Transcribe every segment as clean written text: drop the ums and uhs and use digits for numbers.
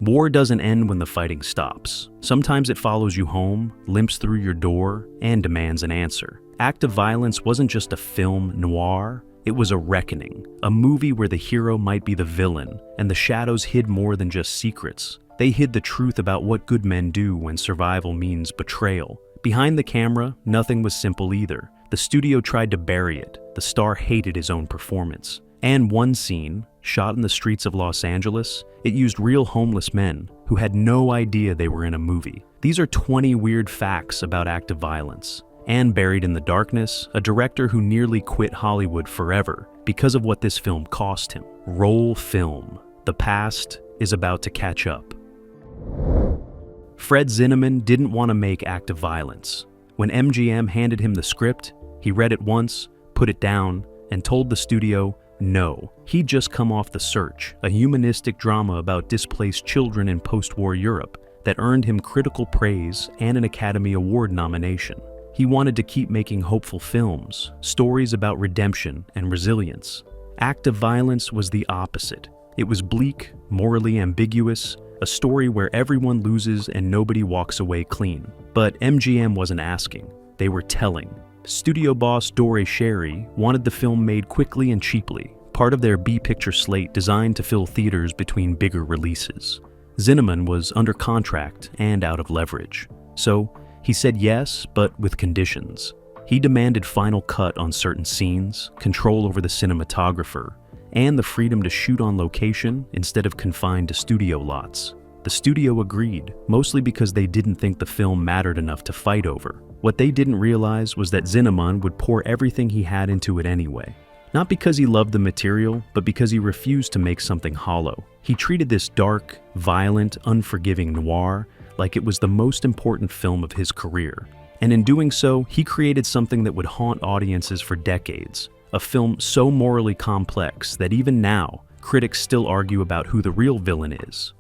War doesn't end when the fighting stops. Sometimes it follows you home, limps through your door, and demands an answer. Act of Violence wasn't just a film noir, it was a reckoning, a movie where the hero might be the villain, and the shadows hid more than just secrets. They hid the truth about what good men do when survival means betrayal. Behind the camera, nothing was simple either. The studio tried to bury it. The star hated his own performance. And one scene, shot in the streets of Los Angeles, it used real homeless men who had no idea they were in a movie. These are 20 weird facts about Act of Violence. And buried in the darkness, a director who nearly quit Hollywood forever because of what this film cost him. Roll film. The past is about to catch up. Fred Zinnemann didn't want to make Act of Violence. When MGM handed him the script, he read it once, put it down, and told the studio no. He'd just come off The Search, a humanistic drama about displaced children in post-war Europe that earned him critical praise and an Academy Award nomination. He wanted to keep making hopeful films, stories about redemption and resilience. Act of Violence was the opposite. It was bleak, morally ambiguous, a story where everyone loses and nobody walks away clean. But MGM wasn't asking, they were telling. Studio boss Dore Schary wanted the film made quickly and cheaply, part of their B-picture slate designed to fill theaters between bigger releases. Zinnemann was under contract and out of leverage. So, he said yes, but with conditions. He demanded final cut on certain scenes, control over the cinematographer, and the freedom to shoot on location instead of confined to studio lots. The studio agreed, mostly because they didn't think the film mattered enough to fight over. What they didn't realize was that Zinnemann would pour everything he had into it anyway. Not because he loved the material, but because he refused to make something hollow. He treated this dark, violent, unforgiving noir like it was the most important film of his career. And in doing so, he created something that would haunt audiences for decades. A film so morally complex that even now, critics still argue about who the real villain is.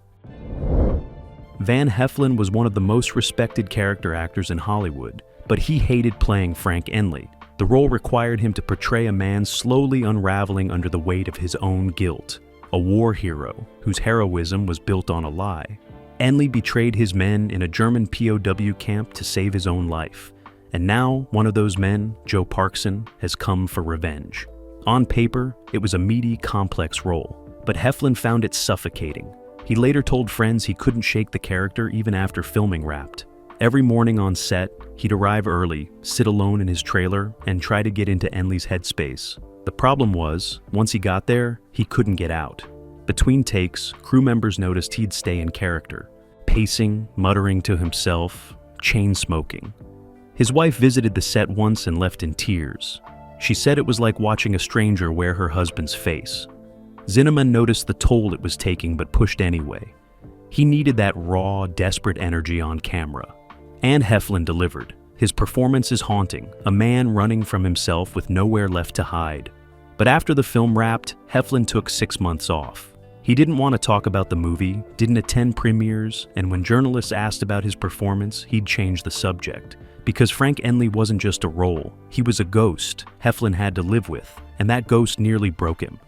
Van Heflin was one of the most respected character actors in Hollywood, but he hated playing Frank Enley. The role required him to portray a man slowly unraveling under the weight of his own guilt, a war hero whose heroism was built on a lie. Enley betrayed his men in a German POW camp to save his own life, and now one of those men, Joe Parkson, has come for revenge. On paper, it was a meaty, complex role, but Heflin found it suffocating. He later told friends he couldn't shake the character even after filming wrapped. Every morning on set, he'd arrive early, sit alone in his trailer, and try to get into Enley's headspace. The problem was, once he got there, he couldn't get out. Between takes, crew members noticed he'd stay in character, pacing, muttering to himself, chain-smoking. His wife visited the set once and left in tears. She said it was like watching a stranger wear her husband's face. Zinnemann noticed the toll it was taking but pushed anyway. He needed that raw, desperate energy on camera. And Heflin delivered. His performance is haunting, a man running from himself with nowhere left to hide. But after the film wrapped, Heflin took 6 months off. He didn't want to talk about the movie, didn't attend premieres, and when journalists asked about his performance, he'd change the subject. Because Frank Enley wasn't just a role, he was a ghost Heflin had to live with, and that ghost nearly broke him.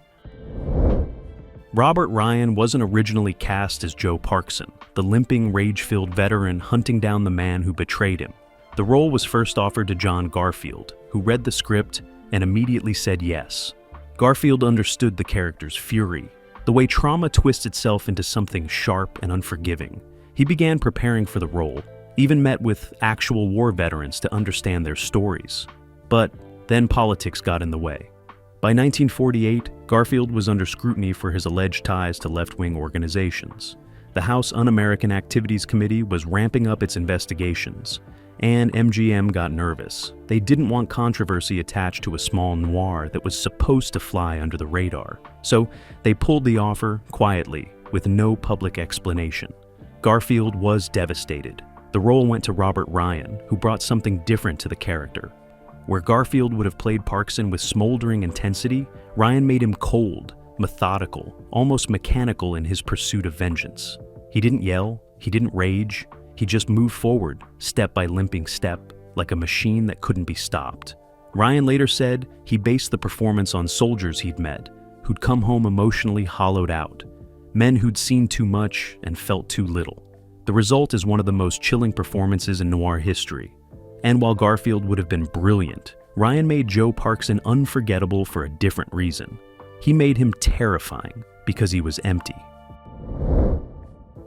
Robert Ryan wasn't originally cast as Joe Parkson, the limping, rage-filled veteran hunting down the man who betrayed him. The role was first offered to John Garfield, who read the script and immediately said yes. Garfield understood the character's fury, the way trauma twists itself into something sharp and unforgiving. He began preparing for the role, even met with actual war veterans to understand their stories. But then politics got in the way. By 1948, Garfield was under scrutiny for his alleged ties to left-wing organizations. The House Un-American Activities Committee was ramping up its investigations, and MGM got nervous. They didn't want controversy attached to a small noir that was supposed to fly under the radar. So they pulled the offer quietly, with no public explanation. Garfield was devastated. The role went to Robert Ryan, who brought something different to the character. Where Garfield would have played Parkson with smoldering intensity, Ryan made him cold, methodical, almost mechanical in his pursuit of vengeance. He didn't yell, he didn't rage, he just moved forward, step by limping step, like a machine that couldn't be stopped. Ryan later said he based the performance on soldiers he'd met, who'd come home emotionally hollowed out. men who'd seen too much and felt too little. The result is one of the most chilling performances in noir history. And while Garfield would have been brilliant, Ryan made Joe Parkson unforgettable for a different reason. He made him terrifying because he was empty.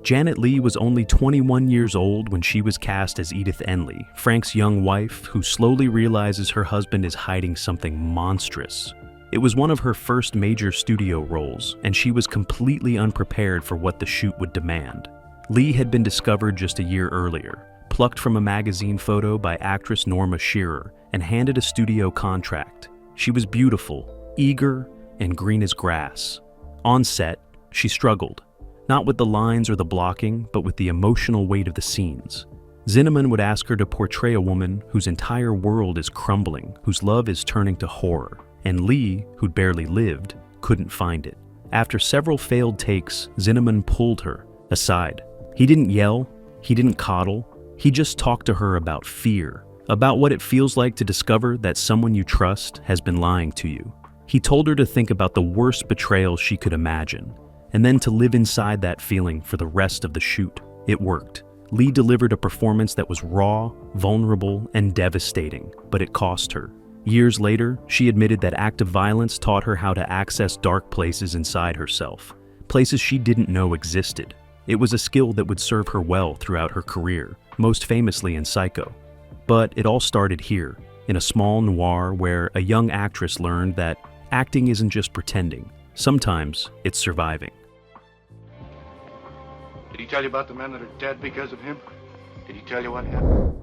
Janet Leigh was only 21 years old when she was cast as Edith Enley, Frank's young wife who slowly realizes her husband is hiding something monstrous. It was one of her first major studio roles, and she was completely unprepared for what the shoot would demand. Leigh had been discovered just a year earlier, plucked from a magazine photo by actress Norma Shearer, and handed a studio contract. She was beautiful, eager, and green as grass. On set, she struggled. Not with the lines or the blocking, but with the emotional weight of the scenes. Zinnemann would ask her to portray a woman whose entire world is crumbling, whose love is turning to horror. And Leigh, who'd barely lived, couldn't find it. After several failed takes, Zinnemann pulled her aside. He didn't yell, he didn't coddle, he just talked to her about fear, about what it feels like to discover that someone you trust has been lying to you. He told her to think about the worst betrayal she could imagine, and then to live inside that feeling for the rest of the shoot. It worked. Leigh delivered a performance that was raw, vulnerable, and devastating, but it cost her. Years later, she admitted that active violence taught her how to access dark places inside herself, places she didn't know existed. It was a skill that would serve her well throughout her career, most famously in Psycho. But it all started here, in a small noir where a young actress learned that acting isn't just pretending. Sometimes it's surviving. Did he tell you about the men that are dead because of him? Did he tell you what happened?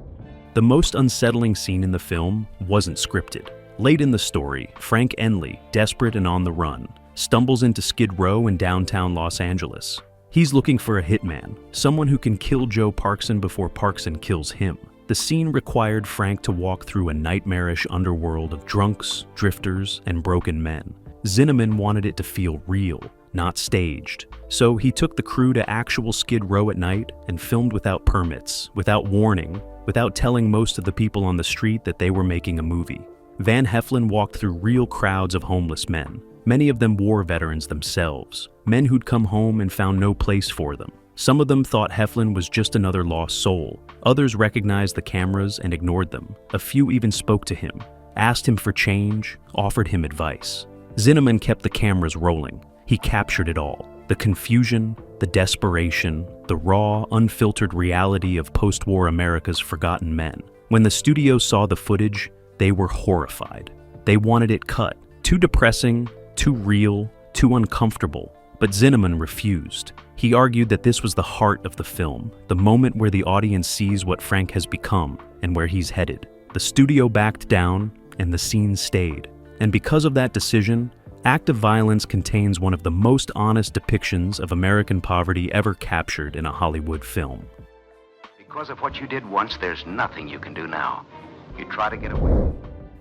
The most unsettling scene in the film wasn't scripted. Late in the story, Frank Enley, desperate and on the run, stumbles into Skid Row in downtown Los Angeles. He's looking for a hitman, someone who can kill Joe Parkson before Parkson kills him. The scene required Frank to walk through a nightmarish underworld of drunks, drifters, and broken men. Zinnemann wanted it to feel real, not staged. So he took the crew to actual Skid Row at night and filmed without permits, without warning, without telling most of the people on the street that they were making a movie. Van Heflin walked through real crowds of homeless men. Many of them war veterans themselves, men who'd come home and found no place for them. Some of them thought Heflin was just another lost soul. Others recognized the cameras and ignored them. A few even spoke to him, asked him for change, offered him advice. Zinnemann kept the cameras rolling. He captured it all. The confusion, the desperation, the raw, unfiltered reality of post-war America's forgotten men. When the studio saw the footage, they were horrified. They wanted it cut. Too depressing, too real, too uncomfortable. But Zinnemann refused. He argued that this was the heart of the film, the moment where the audience sees what Frank has become and where he's headed. The studio backed down, and the scene stayed. And because of that decision, Active Violence contains one of the most honest depictions of American poverty ever captured in a Hollywood film. Because of what you did once, there's nothing you can do now. You try to get away.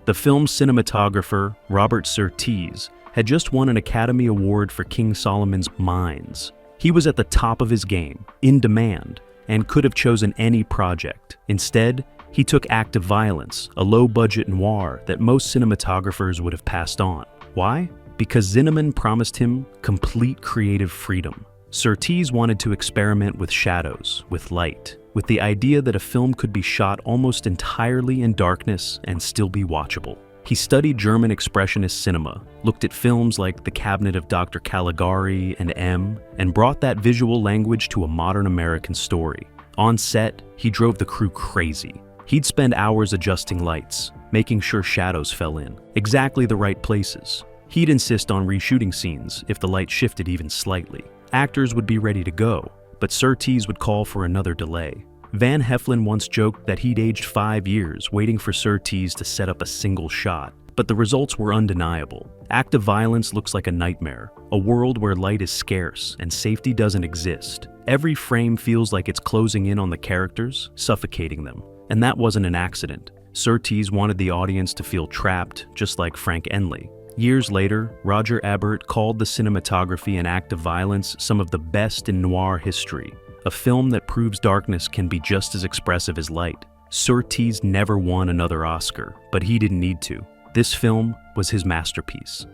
The film's cinematographer, Robert Surtees, had just won an Academy Award for King Solomon's Mines. He was at the top of his game, in demand, and could have chosen any project. Instead, he took Active Violence, a low-budget noir that most cinematographers would have passed on. Why? Because Zinnemann promised him complete creative freedom. Surtees wanted to experiment with shadows, with light, with the idea that a film could be shot almost entirely in darkness and still be watchable. He studied German expressionist cinema, looked at films like The Cabinet of Dr. Caligari and M, and brought that visual language to a modern American story. On set, he drove the crew crazy. He'd spend hours adjusting lights, making sure shadows fell in, exactly the right places. He'd insist on reshooting scenes if the light shifted even slightly. Actors would be ready to go, but Surtees would call for another delay. Van Heflin once joked that he'd aged 5 years waiting for Surtees to set up a single shot, but the results were undeniable. Active Violence looks like a nightmare, a world where light is scarce and safety doesn't exist. Every frame feels like it's closing in on the characters, suffocating them. And that wasn't an accident. Surtees wanted the audience to feel trapped, just like Frank Enley. Years later, Roger Ebert called the cinematography in Active Violence some of the best in noir history, a film that proves darkness can be just as expressive as light. Surtees never won another Oscar, but he didn't need to. This film was his masterpiece.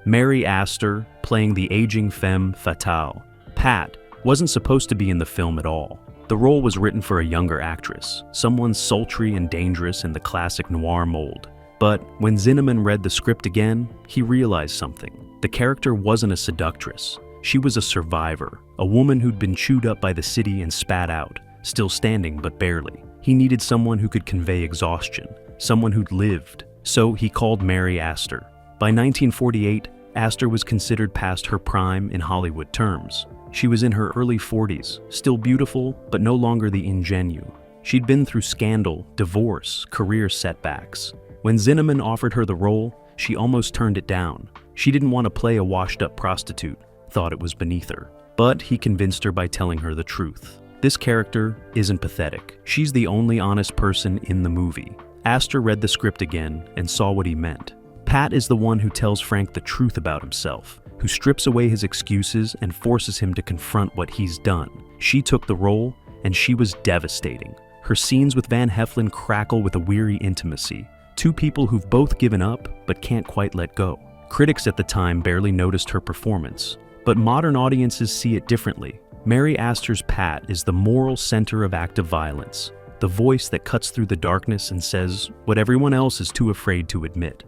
Mary Astor playing the aging femme fatale. Pat wasn't supposed to be in the film at all. The role was written for a younger actress, someone sultry and dangerous in the classic noir mold. But when Zinnemann read the script again, he realized something. The character wasn't a seductress. She was a survivor, a woman who'd been chewed up by the city and spat out, still standing but barely. He needed someone who could convey exhaustion, someone who'd lived. So he called Mary Astor. By 1948, Astor was considered past her prime in Hollywood terms. She was in her early 40s, still beautiful, but no longer the ingenue. She'd been through scandal, divorce, career setbacks. When Zinnemann offered her the role, she almost turned it down. She didn't want to play a washed-up prostitute, thought it was beneath her. But he convinced her by telling her the truth. This character isn't pathetic. She's the only honest person in the movie. Astor read the script again and saw what he meant. Pat is the one who tells Frank the truth about himself, who strips away his excuses and forces him to confront what he's done. She took the role, and she was devastating. Her scenes with Van Heflin crackle with a weary intimacy. Two people who've both given up, but can't quite let go. Critics at the time barely noticed her performance, but modern audiences see it differently. Mary Astor's Pat is the moral center of active violence, the voice that cuts through the darkness and says what everyone else is too afraid to admit.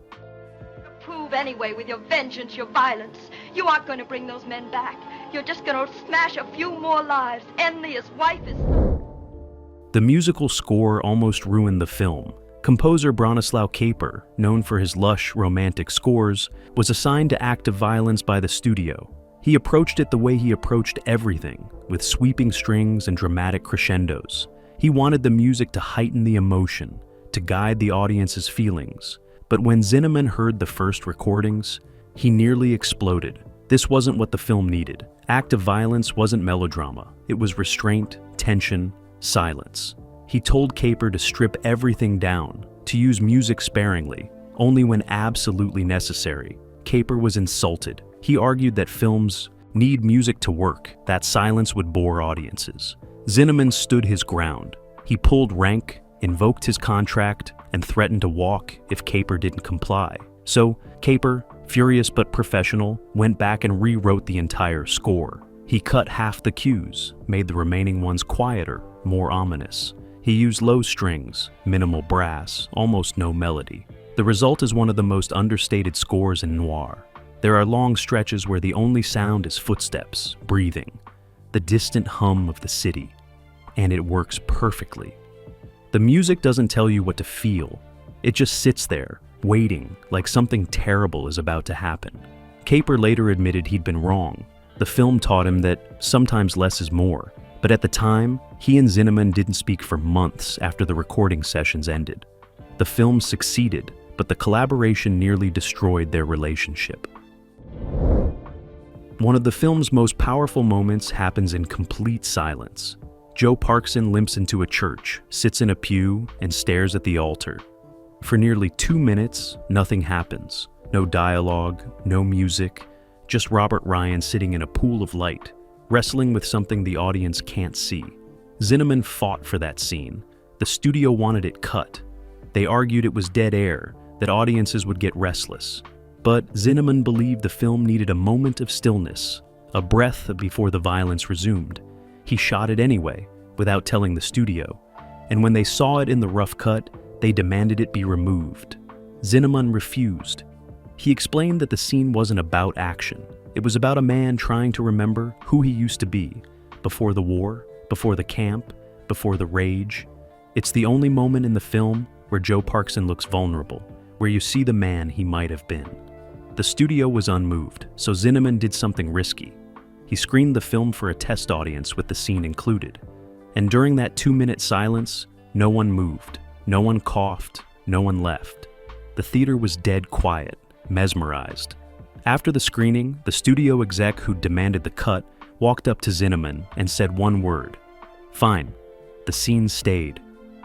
Prove anyway with your vengeance, your violence. You aren't going to bring those men back. You're just going to smash a few more lives, end his wife is... The musical score almost ruined the film. Composer Bronislaw Kaper, known for his lush, romantic scores, was assigned to active violence by the studio. He approached it the way he approached everything, with sweeping strings and dramatic crescendos. He wanted the music to heighten the emotion, to guide the audience's feelings. But when Zinnemann heard the first recordings, he nearly exploded. This wasn't what the film needed. Active violence wasn't melodrama. It was restraint, tension, silence. He told Kaper to strip everything down, to use music sparingly, only when absolutely necessary. Kaper was insulted. He argued that films need music to work, that silence would bore audiences. Zinnemann stood his ground. He pulled rank, invoked his contract, and threatened to walk if Kaper didn't comply. So, Kaper, furious but professional, went back and rewrote the entire score. He cut half the cues, made the remaining ones quieter, more ominous. He used low strings, minimal brass, almost no melody. The result is one of the most understated scores in noir. There are long stretches where the only sound is footsteps, breathing, the distant hum of the city, and it works perfectly. The music doesn't tell you what to feel. It just sits there, waiting, like something terrible is about to happen. Kaper later admitted he'd been wrong. The film taught him that sometimes less is more. But at the time, he and Zinnemann didn't speak for months after the recording sessions ended. The film succeeded, but the collaboration nearly destroyed their relationship. One of the film's most powerful moments happens in complete silence. Joe Parkson limps into a church, sits in a pew, and stares at the altar. For nearly 2 minutes, nothing happens. No dialogue, no music, just Robert Ryan sitting in a pool of light, wrestling with something the audience can't see. Zinnemann fought for that scene. The studio wanted it cut. They argued it was dead air, that audiences would get restless. But Zinnemann believed the film needed a moment of stillness, a breath before the violence resumed. He shot it anyway, without telling the studio. And when they saw it in the rough cut, they demanded it be removed. Zinnemann refused. He explained that the scene wasn't about action. It was about a man trying to remember who he used to be, before the war, before the camp, before the rage. It's the only moment in the film where Joe Parkson looks vulnerable, where you see the man he might have been. The studio was unmoved, so Zinnemann did something risky. He screened the film for a test audience with the scene included. And during that 2-minute silence, no one moved, no one coughed, no one left. The theater was dead quiet, mesmerized. After the screening, the studio exec who demanded the cut walked up to Zinnemann and said one word: "Fine." The scene stayed,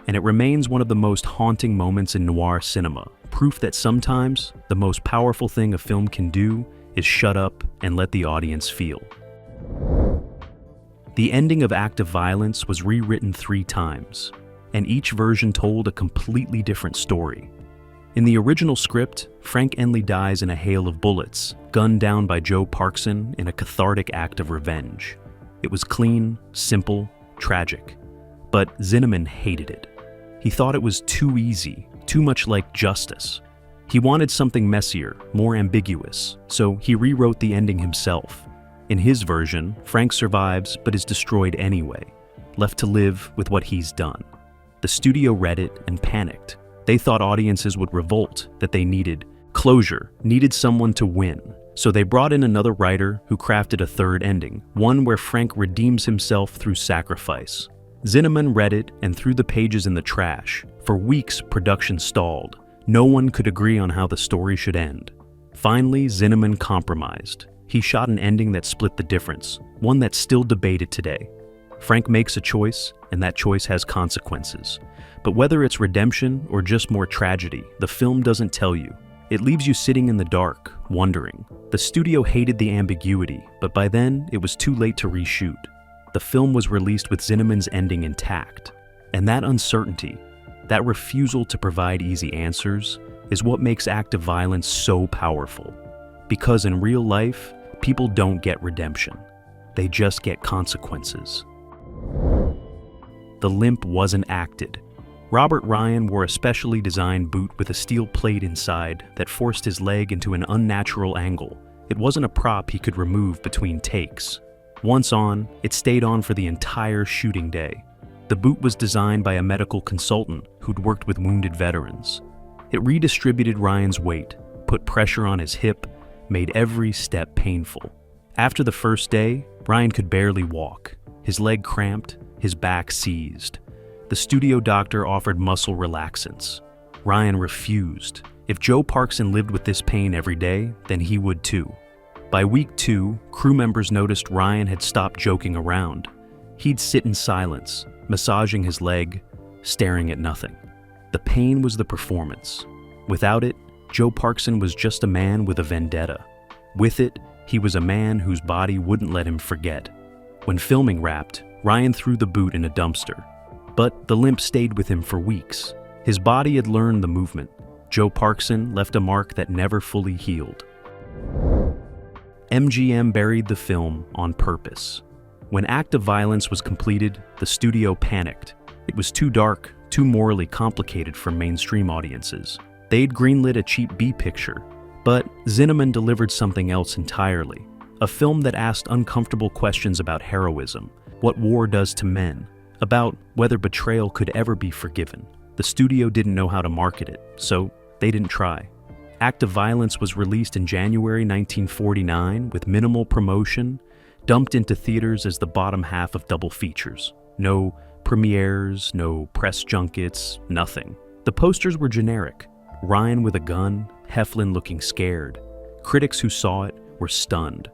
and it remains one of the most haunting moments in noir cinema, proof that sometimes the most powerful thing a film can do is shut up and let the audience feel. The ending of Active Violence was rewritten 3 times, and each version told a completely different story. In the original script, Frank Enley dies in a hail of bullets, gunned down by Joe Parkson in a cathartic act of revenge. It was clean, simple, tragic. But Zinnemann hated it. He thought it was too easy, too much like justice. He wanted something messier, more ambiguous, so he rewrote the ending himself. In his version, Frank survives but is destroyed anyway, left to live with what he's done. The studio read it and panicked. They thought audiences would revolt, that they needed closure, needed someone to win. So they brought in another writer who crafted a third ending, one where Frank redeems himself through sacrifice. Zinnemann read it and threw the pages in the trash. For weeks, production stalled. No one could agree on how the story should end. Finally, Zinnemann compromised. He shot an ending that split the difference, one that's still debated today. Frank makes a choice, and that choice has consequences. But whether it's redemption or just more tragedy, the film doesn't tell you. It leaves you sitting in the dark, wondering. The studio hated the ambiguity, but by then, it was too late to reshoot. The film was released with Zinnemann's ending intact. And that uncertainty, that refusal to provide easy answers, is what makes active violence so powerful. Because in real life, people don't get redemption. They just get consequences. The limp wasn't acted. Robert Ryan wore a specially designed boot with a steel plate inside that forced his leg into an unnatural angle. It wasn't a prop he could remove between takes. Once on, it stayed on for the entire shooting day. The boot was designed by a medical consultant who'd worked with wounded veterans. It redistributed Ryan's weight, put pressure on his hip, made every step painful. After the first day, Ryan could barely walk. His leg cramped, his back seized. The studio doctor offered muscle relaxants. Ryan refused. If Joe Parkson lived with this pain every day, then he would too. By week 2, crew members noticed Ryan had stopped joking around. He'd sit in silence, massaging his leg, staring at nothing. The pain was the performance. Without it, Joe Parkson was just a man with a vendetta. With it, he was a man whose body wouldn't let him forget. When filming wrapped, Ryan threw the boot in a dumpster. But the limp stayed with him for weeks. His body had learned the movement. Joe Parkson left a mark that never fully healed. MGM buried the film on purpose. When Act of Violence was completed, the studio panicked. It was too dark, too morally complicated for mainstream audiences. They'd greenlit a cheap B picture, but Zinnemann delivered something else entirely. A film that asked uncomfortable questions about heroism, what war does to men, about whether betrayal could ever be forgiven. The studio didn't know how to market it, so they didn't try. Act of Violence was released in January 1949 with minimal promotion, dumped into theaters as the bottom half of double features. No premieres, no press junkets, nothing. The posters were generic. Ryan with a gun, Heflin looking scared. Critics who saw it were stunned.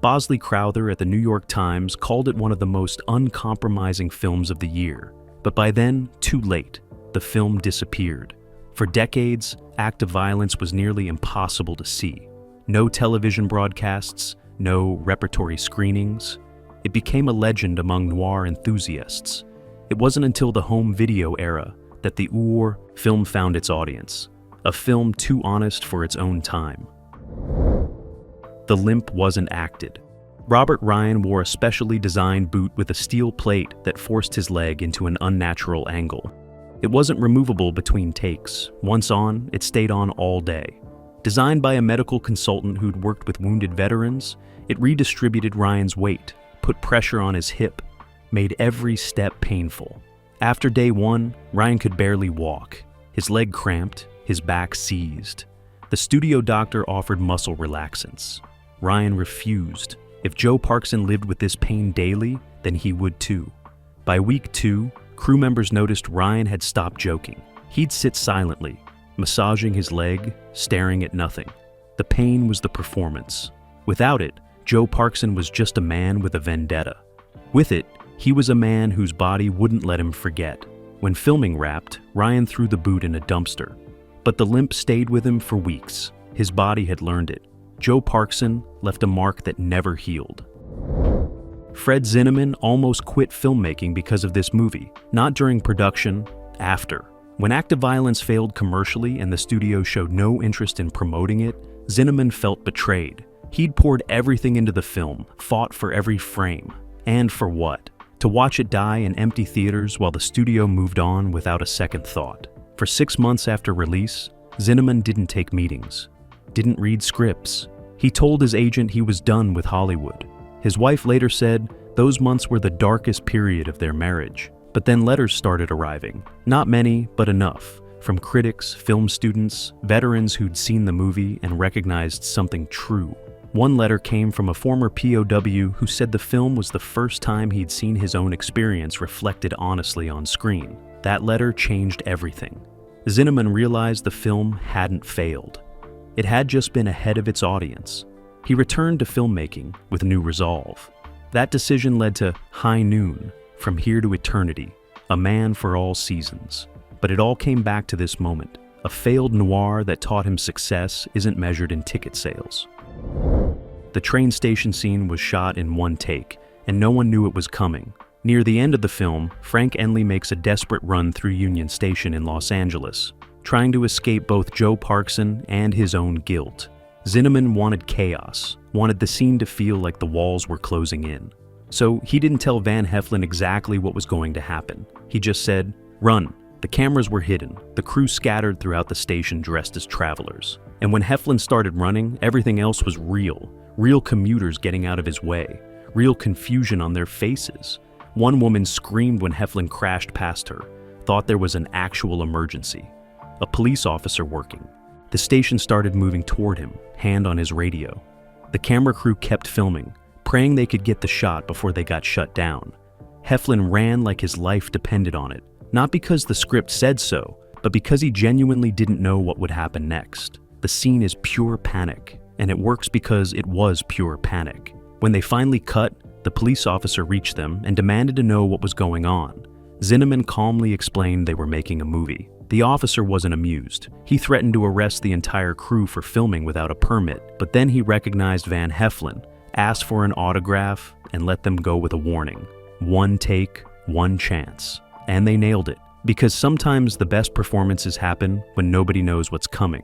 Bosley Crowther at the New York Times called it one of the most uncompromising films of the year. But by then, too late. The film disappeared. For decades, Act of Violence was nearly impossible to see. No television broadcasts, no repertory screenings. It became a legend among noir enthusiasts. It wasn't until the home video era that the Noir film found its audience. A film too honest for its own time. The limp wasn't acted. Robert Ryan wore a specially designed boot with a steel plate that forced his leg into an unnatural angle. It wasn't removable between takes. Once on, it stayed on all day. Designed by a medical consultant who'd worked with wounded veterans, it redistributed Ryan's weight, put pressure on his hip, made every step painful. After day 1, Ryan could barely walk. His leg cramped, his back seized. The studio doctor offered muscle relaxants. Ryan refused. If Joe Parkson lived with this pain daily, then he would too. By week 2, crew members noticed Ryan had stopped joking. He'd sit silently, massaging his leg, staring at nothing. The pain was the performance. Without it, Joe Parkson was just a man with a vendetta. With it, he was a man whose body wouldn't let him forget. When filming wrapped, Ryan threw the boot in a dumpster. But the limp stayed with him for weeks. His body had learned it. Joe Parkson left a mark that never healed. Fred Zinnemann almost quit filmmaking because of this movie, not during production, after. When Act of Violence failed commercially and the studio showed no interest in promoting it, Zinnemann felt betrayed. He'd poured everything into the film, fought for every frame. And for what? To watch it die in empty theaters while the studio moved on without a second thought. For 6 months after release, Zinnemann didn't take meetings, didn't read scripts. He told his agent he was done with Hollywood. His wife later said those months were the darkest period of their marriage. But then letters started arriving. Not many, but enough. From critics, film students, veterans who'd seen the movie and recognized something true. One letter came from a former POW who said the film was the first time he'd seen his own experience reflected honestly on screen. That letter changed everything. Zinnemann realized the film hadn't failed. It had just been ahead of its audience. He returned to filmmaking with new resolve. That decision led to High Noon, From Here to Eternity, A Man for All Seasons. But it all came back to this moment, a failed noir that taught him success isn't measured in ticket sales. The train station scene was shot in one take, and no one knew it was coming. Near the end of the film, Frank Enley makes a desperate run through Union Station in Los Angeles, trying to escape both Joe Parkson and his own guilt. Zinnemann wanted chaos, wanted the scene to feel like the walls were closing in. So he didn't tell Van Heflin exactly what was going to happen. He just said, "Run." The cameras were hidden, the crew scattered throughout the station dressed as travelers. And when Heflin started running, everything else was real. Real commuters getting out of his way. Real confusion on their faces. One woman screamed when Heflin crashed past her, thought there was an actual emergency. A police officer working. The station started moving toward him, hand on his radio. The camera crew kept filming, praying they could get the shot before they got shut down. Heflin ran like his life depended on it, not because the script said so, but because he genuinely didn't know what would happen next. The scene is pure panic, and it works because it was pure panic. When they finally cut, the police officer reached them and demanded to know what was going on. Zinnemann calmly explained they were making a movie. The officer wasn't amused. He threatened to arrest the entire crew for filming without a permit, but then he recognized Van Heflin, asked for an autograph, and let them go with a warning. One take, one chance. And they nailed it, because sometimes the best performances happen when nobody knows what's coming.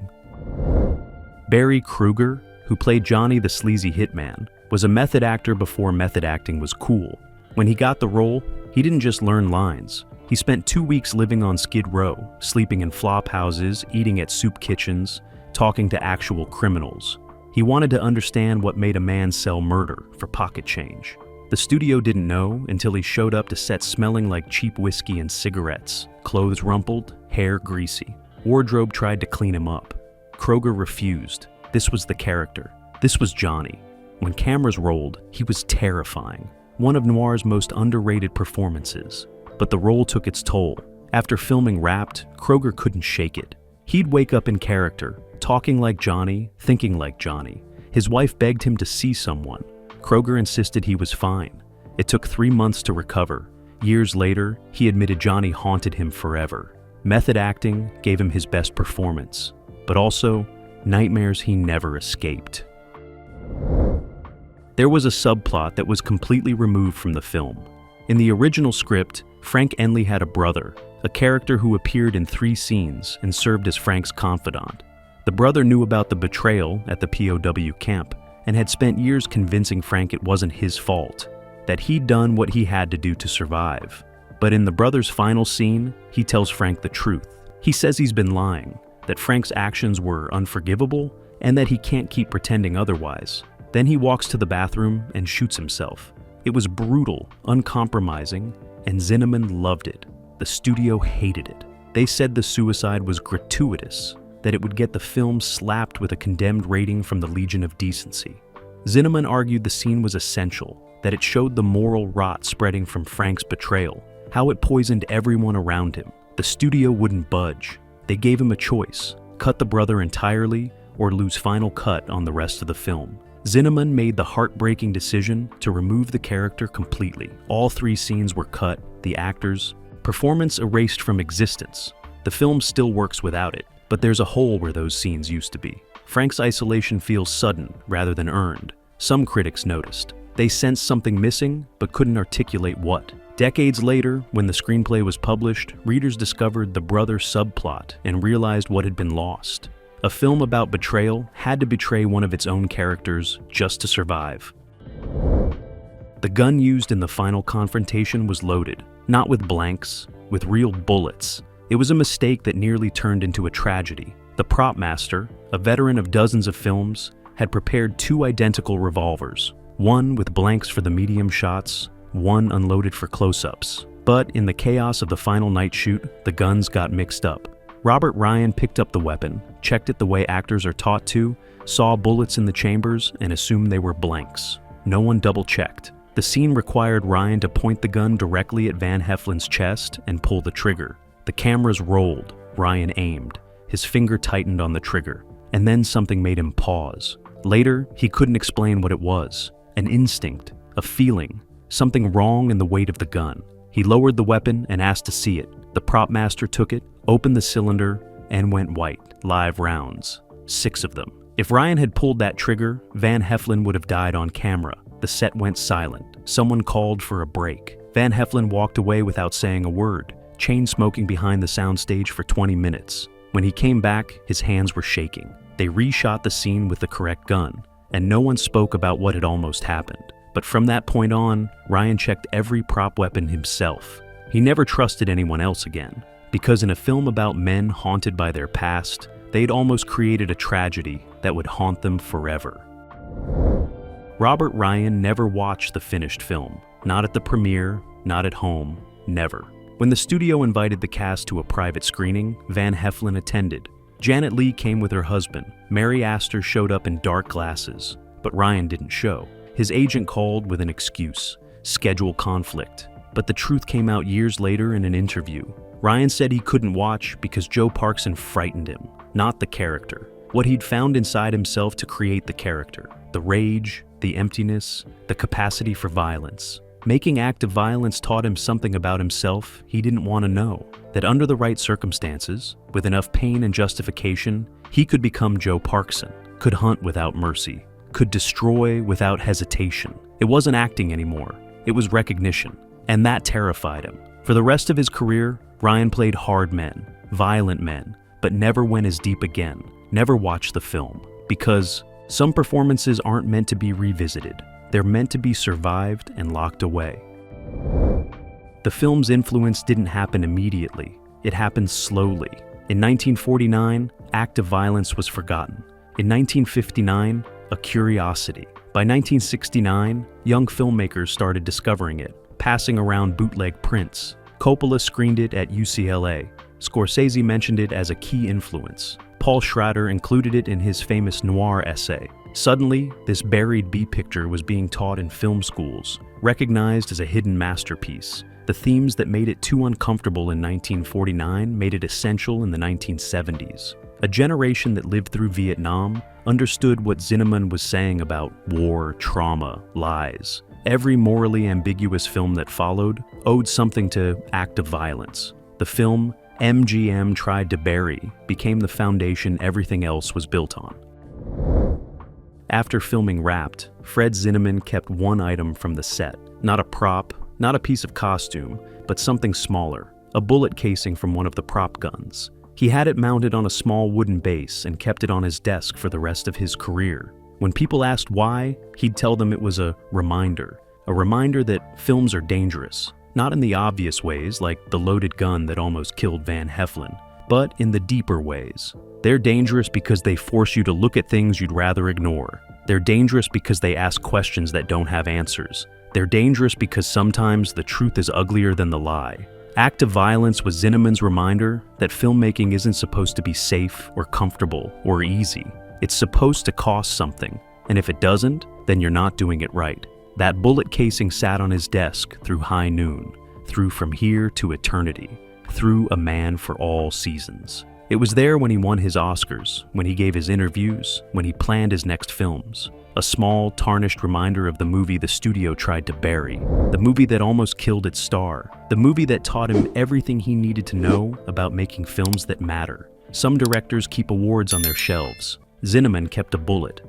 Barry Kruger, who played Johnny the sleazy hitman, was a method actor before method acting was cool. When he got the role, he didn't just learn lines. He spent 2 weeks living on Skid Row, sleeping in flop houses, eating at soup kitchens, talking to actual criminals. He wanted to understand what made a man sell murder for pocket change. The studio didn't know until he showed up to set smelling like cheap whiskey and cigarettes, clothes rumpled, hair greasy. Wardrobe tried to clean him up. Kroger refused. This was the character. This was Johnny. When cameras rolled, he was terrifying. One of Noir's most underrated performances. But the role took its toll. After filming Wrapped, Kroger couldn't shake it. He'd wake up in character, talking like Johnny, thinking like Johnny. His wife begged him to see someone. Kroger insisted he was fine. It took 3 months to recover. Years later, he admitted Johnny haunted him forever. Method acting gave him his best performance, but also nightmares he never escaped. There was a subplot that was completely removed from the film. In the original script, Frank Enley had a brother, a character who appeared in 3 scenes and served as Frank's confidant. The brother knew about the betrayal at the POW camp and had spent years convincing Frank it wasn't his fault, that he'd done what he had to do to survive. But in the brother's final scene, he tells Frank the truth. He says he's been lying, that Frank's actions were unforgivable, and that he can't keep pretending otherwise. Then he walks to the bathroom and shoots himself. It was brutal, uncompromising, and Zinnemann loved it. The studio hated it. They said the suicide was gratuitous, that it would get the film slapped with a condemned rating from the Legion of Decency. Zinnemann argued the scene was essential, that it showed the moral rot spreading from Frank's betrayal, how it poisoned everyone around him. The studio wouldn't budge. They gave him a choice, cut the brother entirely or lose final cut on the rest of the film. Zinnemann made the heartbreaking decision to remove the character completely. All 3 scenes were cut, the actors, performance erased from existence. The film still works without it, but there's a hole where those scenes used to be. Frank's isolation feels sudden rather than earned. Some critics noticed. They sensed something missing, but couldn't articulate what. Decades later, when the screenplay was published, readers discovered the brother subplot and realized what had been lost. A film about betrayal had to betray one of its own characters just to survive. The gun used in the final confrontation was loaded, not with blanks, with real bullets. It was a mistake that nearly turned into a tragedy. The prop master, a veteran of dozens of films, had prepared 2 identical revolvers, one with blanks for the medium shots, one unloaded for close-ups. But in the chaos of the final night shoot, the guns got mixed up. Robert Ryan picked up the weapon, checked it the way actors are taught to, saw bullets in the chambers, and assumed they were blanks. No one double-checked. The scene required Ryan to point the gun directly at Van Heflin's chest and pull the trigger. The cameras rolled. Ryan aimed. His finger tightened on the trigger. And then something made him pause. Later, he couldn't explain what it was. An instinct, a feeling, something wrong in the weight of the gun. He lowered the weapon and asked to see it. The prop master took it, opened the cylinder, and went white. Live rounds. 6 of them. If Ryan had pulled that trigger, Van Heflin would have died on camera. The set went silent. Someone called for a break. Van Heflin walked away without saying a word, chain smoking behind the soundstage for 20 minutes. When he came back, his hands were shaking. They reshot the scene with the correct gun, and no one spoke about what had almost happened. But from that point on, Ryan checked every prop weapon himself. He never trusted anyone else again, because in a film about men haunted by their past, they'd almost created a tragedy that would haunt them forever. Robert Ryan never watched the finished film. Not at the premiere, not at home, never. When the studio invited the cast to a private screening, Van Heflin attended. Janet Leigh came with her husband. Mary Astor showed up in dark glasses, but Ryan didn't show. His agent called with an excuse: schedule conflict. But the truth came out years later in an interview. Ryan said he couldn't watch because Joe Parkson frightened him, not the character. What he'd found inside himself to create the character. The rage, the emptiness, the capacity for violence. Making active violence taught him something about himself he didn't want to know. That under the right circumstances, with enough pain and justification, he could become Joe Parkson, could hunt without mercy, could destroy without hesitation. It wasn't acting anymore, it was recognition, and that terrified him. For the rest of his career, Ryan played hard men, violent men, but never went as deep again, never watched the film, because some performances aren't meant to be revisited. They're meant to be survived and locked away. The film's influence didn't happen immediately. It happened slowly. In 1949, active violence was forgotten. In 1959, a curiosity. By 1969, young filmmakers started discovering it, passing around bootleg prints. Coppola screened it at UCLA. Scorsese mentioned it as a key influence. Paul Schrader included it in his famous Noir essay. Suddenly, this buried B-picture was being taught in film schools, recognized as a hidden masterpiece. The themes that made it too uncomfortable in 1949 made it essential in the 1970s. A generation that lived through Vietnam understood what Zinnemann was saying about war, trauma, lies. Every morally ambiguous film that followed owed something to active violence. The film MGM tried to bury became the foundation everything else was built on. After filming Wrapped, Fred Zinnemann kept one item from the set. Not a prop, not a piece of costume, but something smaller, a bullet casing from one of the prop guns. He had it mounted on a small wooden base and kept it on his desk for the rest of his career. When people asked why, he'd tell them it was a reminder that films are dangerous. Not in the obvious ways, like the loaded gun that almost killed Van Heflin, but in the deeper ways. They're dangerous because they force you to look at things you'd rather ignore. They're dangerous because they ask questions that don't have answers. They're dangerous because sometimes the truth is uglier than the lie. Active violence was Zinnemann's reminder that filmmaking isn't supposed to be safe or comfortable or easy. It's supposed to cost something, and if it doesn't, then you're not doing it right. That bullet casing sat on his desk through high noon, through From Here to Eternity, through A Man for All Seasons. It was there when he won his Oscars, when he gave his interviews, when he planned his next films. A small, tarnished reminder of the movie the studio tried to bury, the movie that almost killed its star, the movie that taught him everything he needed to know about making films that matter. Some directors keep awards on their shelves. Zinnemann kept a bullet,